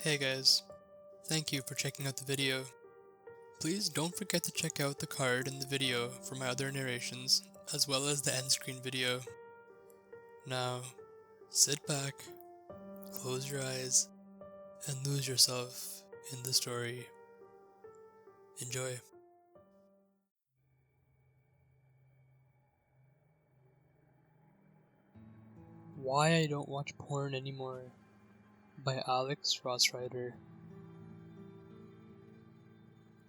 Hey guys, thank you for checking out the video. Please don't forget to check out the card in the video for my other narrations, as well as the end screen video. Now, sit back, close your eyes, and lose yourself in the story. Enjoy. Why I Don't Watch Porn Anymore by Alex Rossrider.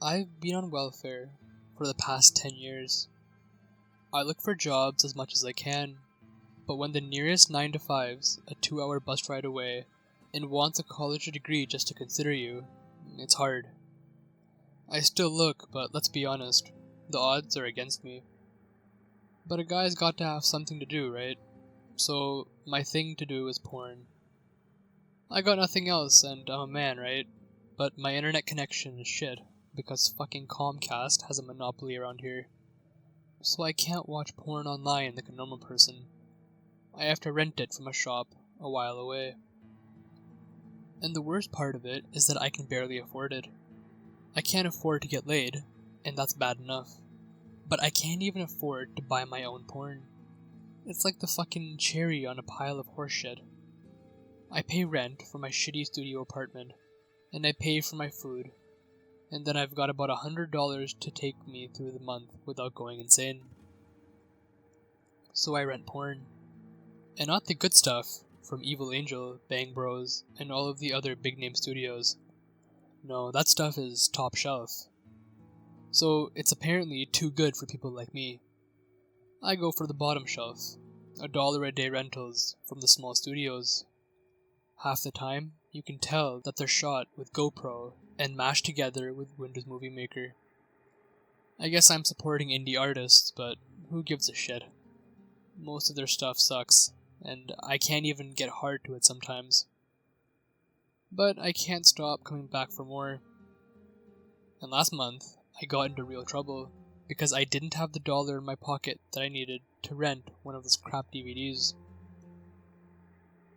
I've been on welfare for the past 10 years. I look for jobs as much as I can, but when the nearest 9 to 5's a 2-hour bus ride away and wants a college degree just to consider you, it's hard. I still look, but let's be honest, the odds are against me. But a guy's got to have something to do, right? So my thing to do is porn. I got nothing else and I'm a man, right? But my internet connection is shit because fucking Comcast has a monopoly around here. So I can't watch porn online like a normal person. I have to rent it from a shop a while away. And the worst part of it is that I can barely afford it. I can't afford to get laid, and that's bad enough. But I can't even afford to buy my own porn. It's like the fucking cherry on a pile of horseshit. I pay rent for my shitty studio apartment, and I pay for my food, and then I've got about $100 to take me through the month without going insane. So I rent porn. And not the good stuff from Evil Angel, Bang Bros, and all of the other big name studios. No, that stuff is top shelf. So it's apparently too good for people like me. I go for the bottom shelf, $1 a day rentals from the small studios. Half the time, you can tell that they're shot with GoPro and mashed together with Windows Movie Maker. I guess I'm supporting indie artists, but who gives a shit? Most of their stuff sucks, and I can't even get hard to it sometimes. But I can't stop coming back for more. And last month, I got into real trouble because I didn't have the dollar in my pocket that I needed to rent one of those crap DVDs.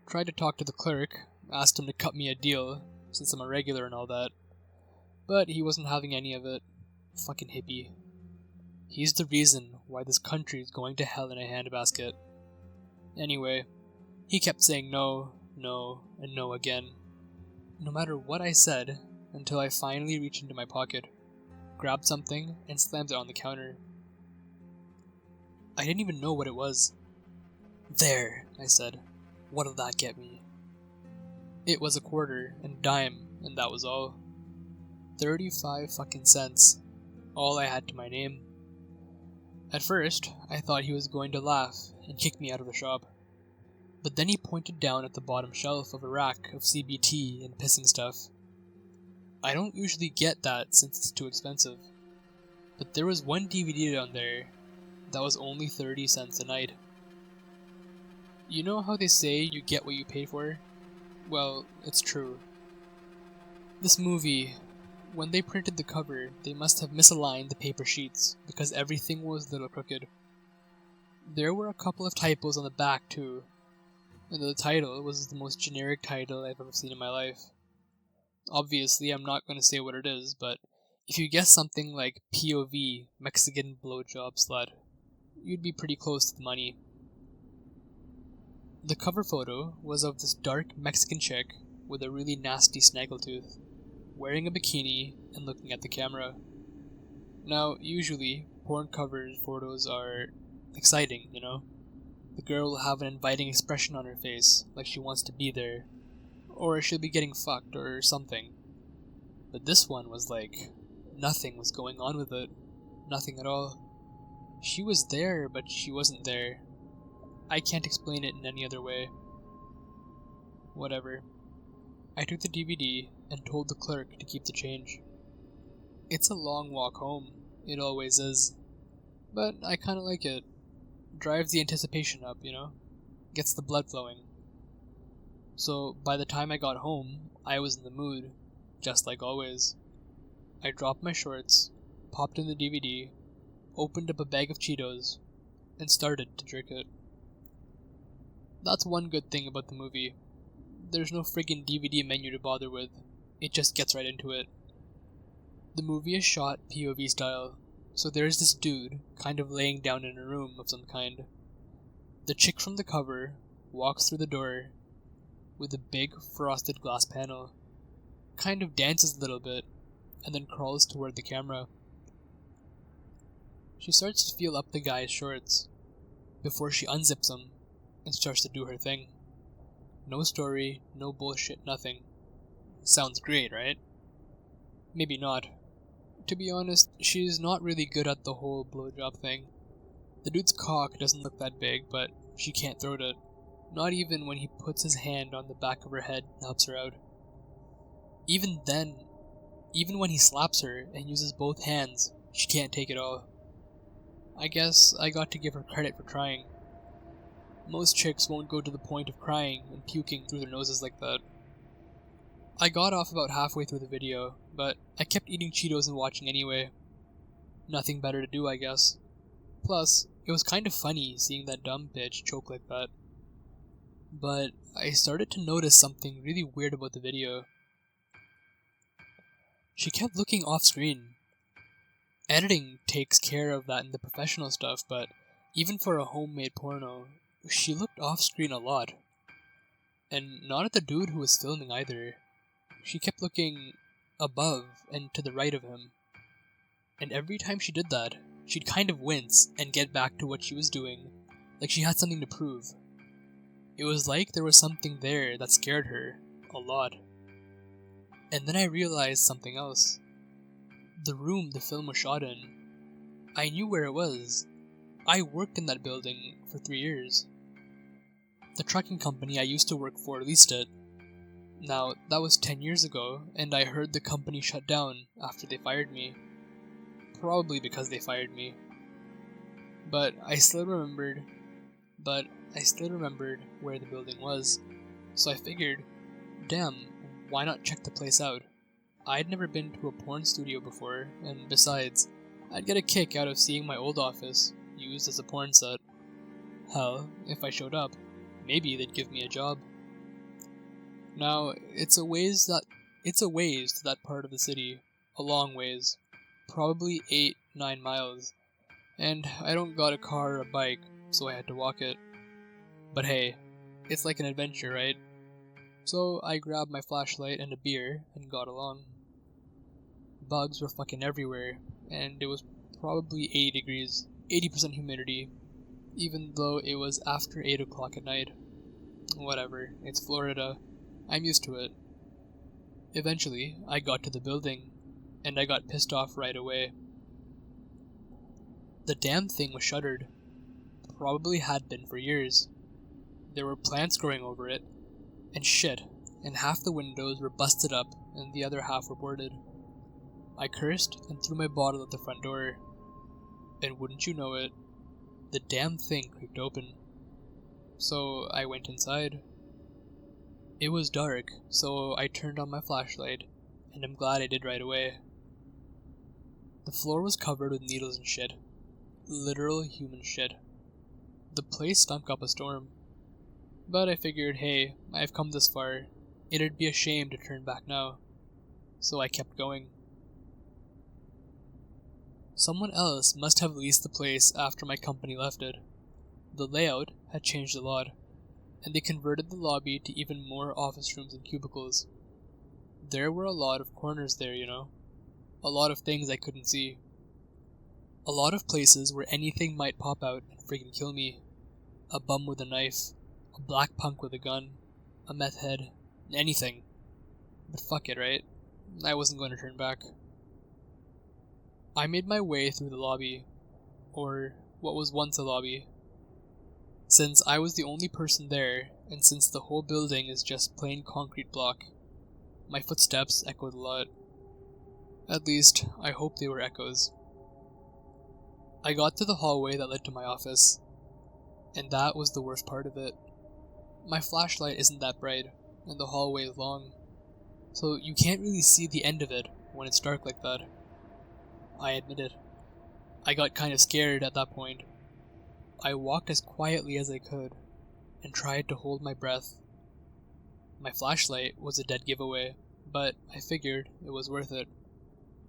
Tried to talk to the clerk, asked him to cut me a deal, since I'm a regular and all that, but he wasn't having any of it. Fucking hippie. He's the reason why this country is going to hell in a handbasket. Anyway, he kept saying no, no, and no again. No matter what I said, until I finally reached into my pocket, grabbed something, and slammed it on the counter. I didn't even know what it was. There, I said. What'll that get me? It was a quarter and a dime, and that was all. 35 fucking cents. All I had to my name. At first, I thought he was going to laugh and kick me out of the shop. But then he pointed down at the bottom shelf of a rack of CBT and pissing stuff. I don't usually get that since it's too expensive. But there was one DVD down there that was only 30 cents a night. You know how they say you get what you pay for? Well, it's true. This movie, when they printed the cover, they must have misaligned the paper sheets because everything was a little crooked. There were a couple of typos on the back too, and the title was the most generic title I've ever seen in my life. Obviously, I'm not going to say what it is, but if you guess something like POV, Mexican blowjob slut, you'd be pretty close to the money. The cover photo was of this dark Mexican chick with a really nasty snaggletooth, wearing a bikini and looking at the camera. Now, usually, porn cover photos are exciting, you know? The girl will have an inviting expression on her face, like she wants to be there, or she'll be getting fucked or something. But this one was like, nothing was going on with it. Nothing at all. She was there, but she wasn't there. I can't explain it in any other way. Whatever. I took the DVD and told the clerk to keep the change. It's a long walk home, it always is. But I kinda like it. Drives the anticipation up, you know? Gets the blood flowing. So by the time I got home, I was in the mood, just like always. I dropped my shorts, popped in the DVD, opened up a bag of Cheetos, and started to jerk it. That's one good thing about the movie. there's no friggin' DVD menu to bother with. It just gets right into it. The movie is shot POV style, so there's this dude kind of laying down in a room of some kind. The chick from the cover walks through the door with a big frosted glass panel, kind of dances a little bit, and then crawls toward the camera. She starts to feel up the guy's shorts before she unzips them and starts to do her thing. No story, no bullshit, nothing. Sounds great, right? Maybe not. To be honest, she's not really good at the whole blowjob thing. The dude's cock doesn't look that big, but she can't throat it. Not even when he puts his hand on the back of her head and helps her out. Even then, even when he slaps her and uses both hands, she can't take it all. I guess I got to give her credit for trying. Most chicks won't go to the point of crying and puking through their noses like that. I got off about halfway through the video, but I kept eating Cheetos and watching anyway. Nothing better to do, I guess. Plus, it was kind of funny seeing that dumb bitch choke like that. But I started to notice something really weird about the video. She kept looking off screen. Editing takes care of that in the professional stuff, but even for a homemade porno, she looked off screen a lot. And not at the dude who was filming either. She kept looking above and to the right of him. And every time she did that, she'd kind of wince and get back to what she was doing, like she had something to prove. It was like there was something there that scared her a lot. And then I realized something else. The room the film was shot in, I knew where it was. I worked in that building for 3 years. The trucking company I used to work for leased it. Now, that was 10 years ago, and I heard the company shut down after they fired me. Probably because they fired me. But I still remembered where the building was. So I figured, damn, why not check the place out? I'd never been to a porn studio before, and besides, I'd get a kick out of seeing my old office used as a porn set. Hell, if I showed up, maybe they'd give me a job. Now, it's a ways to that part of the city, a long ways, probably 8-9 miles, and I don't got a car or a bike, so I had to walk it. But hey, it's like an adventure, right? So I grabbed my flashlight and a beer and got along. Bugs were fucking everywhere, and it was probably 80 degrees, 80% humidity, even though it was after 8 o'clock at night. Whatever, it's Florida. I'm used to it. Eventually, I got to the building, and I got pissed off right away. The damn thing was shuttered. Probably had been for years. There were plants growing over it, and shit, and half the windows were busted up, and the other half were boarded. I cursed and threw my bottle at the front door, and wouldn't you know it, the damn thing creaked open. So I went inside. It was dark, so I turned on my flashlight, and I'm glad I did right away. The floor was covered with needles and shit. Literal human shit. The place stunk up a storm. But I figured, hey, I've come this far, it'd be a shame to turn back now. So I kept going. Someone else must have leased the place after my company left it. The layout had changed a lot, and they converted the lobby to even more office rooms and cubicles. There were a lot of corners there, you know. A lot of things I couldn't see. A lot of places where anything might pop out and friggin' kill me. A bum with a knife, a black punk with a gun, a meth head, anything. But fuck it, right? I wasn't going to turn back. I made my way through the lobby, or what was once a lobby. Since I was the only person there, and since the whole building is just plain concrete block, my footsteps echoed a lot. At least, I hope they were echoes. I got to the hallway that led to my office, and that was the worst part of it. My flashlight isn't that bright, and the hallway is long, so you can't really see the end of it when it's dark like that. I admit it. I got kind of scared at that point. I walked as quietly as I could, and tried to hold my breath. My flashlight was a dead giveaway, but I figured it was worth it.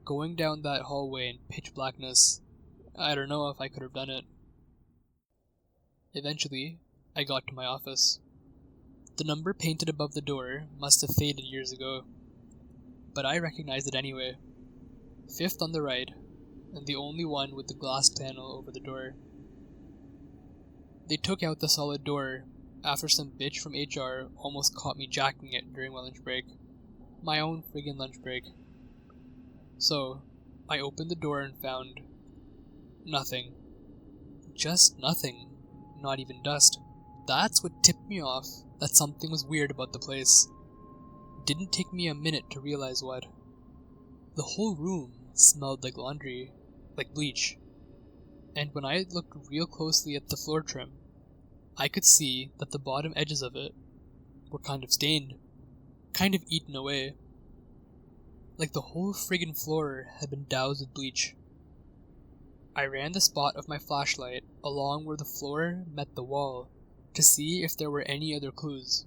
Going down that hallway in pitch blackness, I don't know if I could have done it. Eventually, I got to my office. The number painted above the door must have faded years ago, but I recognized it anyway. 5th on the right, and the only one with the glass panel over the door. They took out the solid door after some bitch from HR almost caught me jacking it during my lunch break. My own friggin' lunch break. So, I opened the door and found nothing. Just nothing. Not even dust. That's what tipped me off that something was weird about the place. Didn't take me a minute to realize what. The whole room smelled like laundry, like bleach. And when I looked real closely at the floor trim, I could see that the bottom edges of it were kind of stained, kind of eaten away. Like the whole friggin' floor had been doused with bleach. I ran the spot of my flashlight along where the floor met the wall to see if there were any other clues,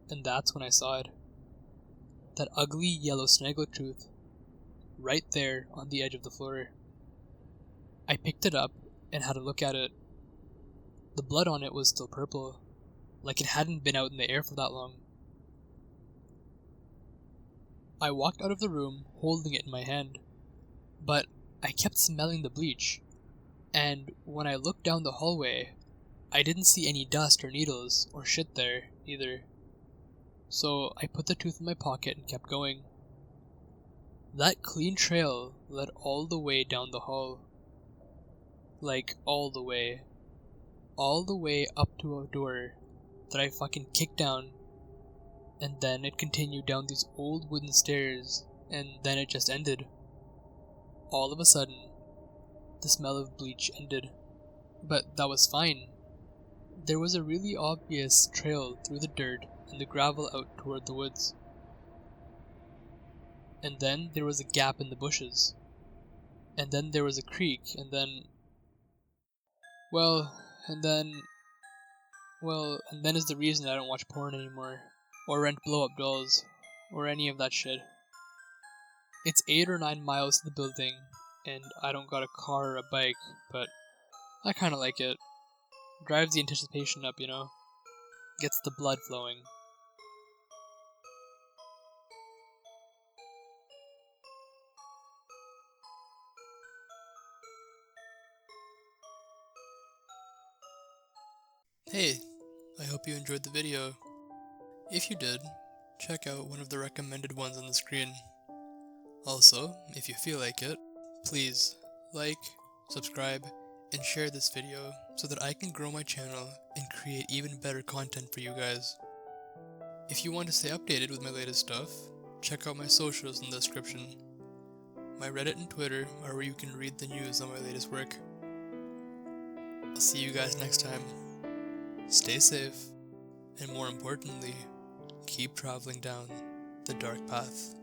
and that's when I saw it. That ugly yellow snaggletooth, right there on the edge of the floor. I picked it up and had a look at it. The blood on it was still purple, like it hadn't been out in the air for that long. I walked out of the room holding it in my hand, but I kept smelling the bleach, and when I looked down the hallway, I didn't see any dust or needles or shit there either. So I put the tooth in my pocket and kept going. That clean trail led all the way down the hall. Like, all the way. All the way up to a door that I fucking kicked down, and then it continued down these old wooden stairs, and then it just ended. All of a sudden, the smell of bleach ended. But that was fine. There was a really obvious trail through the dirt and the gravel out toward the woods. And then there was a gap in the bushes. And then there was a creek, and then... and then is the reason I don't watch porn anymore, or rent blow-up dolls, or any of that shit. It's 8 or 9 miles to the building, and I don't got a car or a bike, but I kinda like it. Drives the anticipation up, you know? Gets the blood flowing. Hey, I hope you enjoyed the video. If you did, check out one of the recommended ones on the screen. Also, if you feel like it, please like, subscribe, and share this video so that I can grow my channel and create even better content for you guys. If you want to stay updated with my latest stuff, check out my socials in the description. My Reddit and Twitter are where you can read the news on my latest work. I'll see you guys next time. Stay safe, and more importantly, keep traveling down the dark path.